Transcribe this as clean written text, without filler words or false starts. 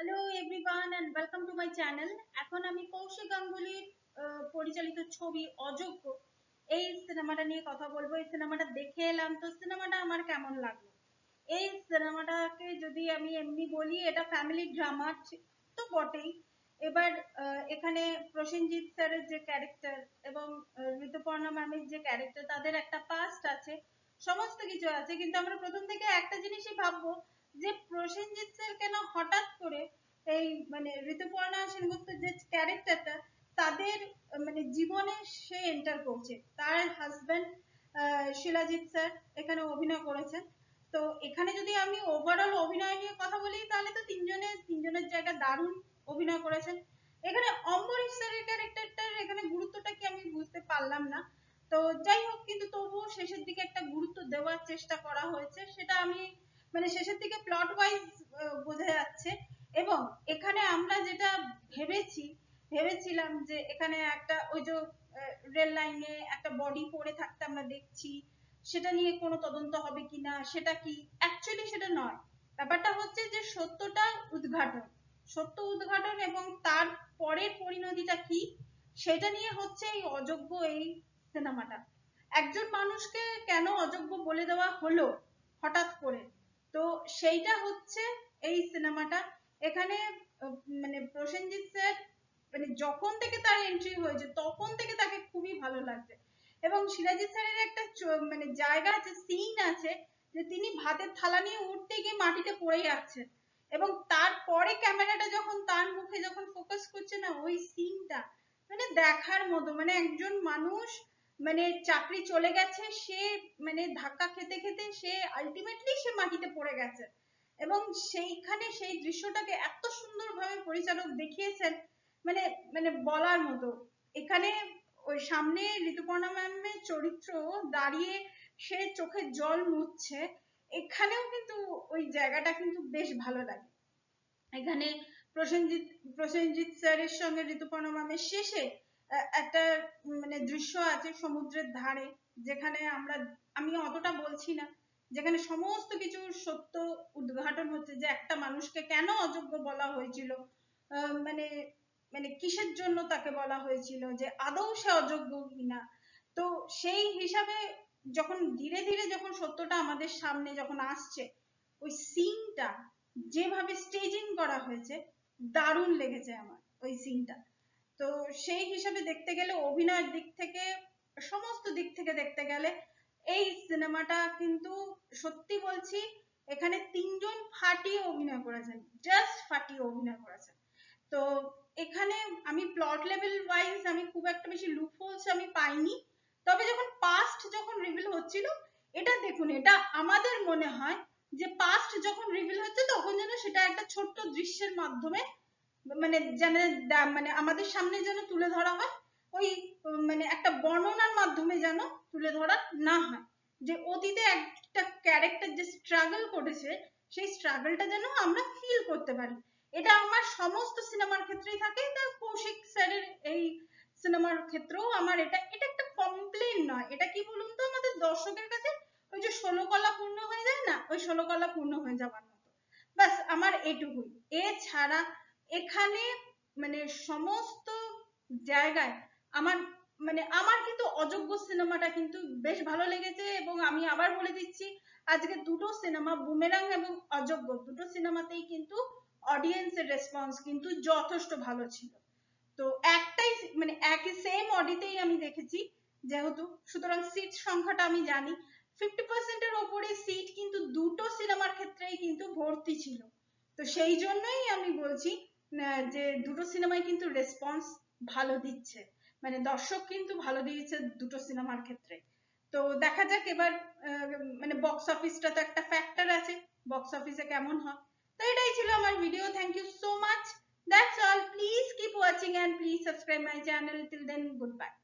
Hello everyone and welcome to my channel. এখন আমি কৌশিক গাঙ্গুলির পরিচালিত ছবি অযোগ্য এই সিনেমাটা নিয়ে কথা বলবো। এই সিনেমাটা দেখে এলাম, তো সিনেমাটা আমার কেমন লাগলো। এই সিনেমাটাকে যদি আমি এমনি বলি, এটা ফ্যামিলি ড্রামা তো বটেই। এবার এখানে প্রসেনজিৎ স্যারের যে ক্যারেক্টার এবং ঋতুপর্ণা ম্যামের যে ক্যারেক্টার, তাদের একটা পাস্ট আছে, সমস্ত কিছু আছে, কিন্তু আমরা প্রথম থেকে একটা জিনিসই ভাববো যে প্রসেনজিৎ স্যার কেন হঠাৎ করে এই মানে ঋতুপর্ণা সেনগুপ্তের যে ক্যারেক্টারটা, তাদের মানে জীবনে সে এন্টার করছে। তার হাজবেন্ড শিলাজিৎ স্যার এখানে অভিনয় করেছেন। তো এখানে যদি আমি ওভারঅল অভিনয় নিয়ে কথা বলি, তাহলে তো তিনজনের জায়গা দারুণ অভিনয় করেছেন। এখানে অম্বরীশ স্যারের ক্যারেক্টারটার এখানে গুরুত্বটা কি আমি বুঝতে পারলাম না। তো যাই হোক, কিন্তু তবুও শেষের দিকে একটা গুরুত্ব দেওয়ার চেষ্টা করা হয়েছে, সেটা আমি মানে শেষের দিকে প্লট ওয়াইজ বোঝা যাচ্ছে। এবং এখানে আমরা যেটা ভেবেছিলাম যে এখানে একটা ওই যে রেল লাইনে একটা বডি পড়ে থাকতে আমরা দেখছি, সেটা নিয়ে কোনো তদন্ত হবে কিনা, সেটা কি অ্যাকচুয়ালি সেটা নয়। ব্যাপারটা হচ্ছে যে সত্য উদ্ঘাটন এবং তার পরের পরিণতিটা কি, সেটা নিয়ে হচ্ছে এই অযোগ্য এই সিনেমাটা। একজন মানুষকে কেন অযোগ্য বলে দেওয়া হলো হঠাৎ করে, তো সেইটা হচ্ছে এই সিনেমাটা। এখানে মানে প্রসেনজিৎ স্যার মানে যখন থেকে তার এন্ট্রি হয়েছে তখন থেকে তাকে খুবই ভালো লাগছে। এবং শিলাজিৎ স্যারের একটা মানে জায়গা আছে, সিন আছে, যে তিনি ভাতের থালা নিয়ে উঠতে গিয়ে মাটিতে পড়ে যাচ্ছেন, এবং তারপরে ক্যামেরাটা যখন তার মুখে যখন ফোকাস করছে না, ওই সিনটা মানে দেখার মতো। মানে একজন মানুষ মানে চাকরি চলে গেছে, সে মানে ধাক্কা খেতে খেতে সে আলটিমেটলি সে মাটিতে পড়ে গেছে, এবং সেইখানে সেই দৃশ্যটাকে এত সুন্দরভাবে পরিচালক দেখিয়েছেন, মানে মানে বলার মতো। এখানে ওই সামনে ঋতুপর্ণা ম্যামের চরিত্র দাঁড়িয়ে সে চোখের জল মুছছে, এখানেও কিন্তু ওই জায়গাটা কিন্তু বেশ ভালো লাগে। এখানে প্রসেনজিৎ প্রসেনজিৎ স্যারের সঙ্গে ঋতুপর্ণা ম্যামের শেষে একটা মানে দৃশ্য আছে সমুদ্রের ধারে, যেখানে আমি অতটা বলছি না, যেখানে সমস্ত কিছুর সত্য উদ্ঘাটন হচ্ছে, যে একটা মানুষকে কেন অযোগ্য বলা হয়েছিল, মানে মানে কিসের জন্য তাকে বলা হয়েছিল, যে আদৌ সে অযোগ্য কিনা। তো সেই হিসাবে যখন ধীরে ধীরে যখন সত্যটা আমাদের সামনে যখন আসছে, ওই সিনটা যেভাবে স্টেজিং করা হয়েছে, দারুণ লেগেছে আমার ওই সিনটা। তো সেই হিসাবে দেখতে গেলে, অভিনয়ের দিক থেকে, সমস্ত দিক থেকে দেখতে গেলে এই সিনেমাটা কিন্তু সত্যি বলছি, এখানে তিনজন ফাটিয়ে অভিনয় করেছেন, জাস্ট ফাটিয়ে অভিনয় করেছেন। তো এখানে আমি প্লট লেভেল ওয়াইজ আমি খুব একটা বেশি লুপহোলস আমি পাইনি। তবে যখন পাস্ট যখন রিভিল হচ্ছিল, এটা দেখুন, এটা আমাদের মনে হয় যে পাস্ট যখন রিভিল হচ্ছে তখন যেন সেটা একটা ছোট্ট দৃশ্যের মাধ্যমে মানে যেন মানে আমাদের সামনে যেন তুলে ধরা হয়, ওই মানে একটা বর্ণনার মাধ্যমে যেন তুলে ধরা না হয়, যে অতীতে একটা ক্যারেক্টার যে স্ট্রাগল করেছে, সেই স্ট্রাগলটা যেন আমরা ফিল করতে পারি। এটা আমার সমস্ত সিনেমার ক্ষেত্রেই থাকে, এটা কৌশিক স্যারের এই সিনেমার ক্ষেত্রেও আমার এটা এটা একটা কমপ্লেন নয়, এটা কি বলুন তো, আমাদের দর্শকের কাছে ওই যে 16 কলা পূর্ণ হয়ে যায় না, ওই 16 কলা পূর্ণ হয়ে যাওয়ার মতো। ব্যাস আমার এইটুকুই। এছাড়া এখানে মানে সমস্ত জায়গায় আমার মানে আমার কিন্তু অযোগ্য সিনেমাটা কিন্তু বেশ ভালো লেগেছে। এবং আমি আবার বলে দিচ্ছি, আজকে দুটো সিনেমা, বুমেরাং এবং অযোগ্য, দুটো সিনেমাতেই কিন্তু অডিয়েন্সের রেসপন্স কিন্তু যথেষ্ট ভালো ছিল। তো একটাই মানে একই সেম অডিতেই আমি দেখেছি যেহেতু, সুতরাং সিট সংখ্যাটা আমি জানি, 50%-এর ওপরে সিট কিন্তু দুটো সিনেমার ক্ষেত্রেই কিন্তু ভর্তি ছিল। তো সেই জন্যই আমি বলছি যে দুটো সিনেমাই কিন্তু রেসপন্স ভালো দিচ্ছে, মানে দর্শক কিন্তু ভালো দিয়েছে দুটো সিনেমার ক্ষেত্রে। তো দেখা যাক এবার মানে বক্স অফিসটা তো একটা ফ্যাক্টর আছে, বক্স অফিসে কেমন হয়। তো এটাই ছিল আমার video. Thank you so much. That's all. Please keep watching and please subscribe my channel. Till then, goodbye.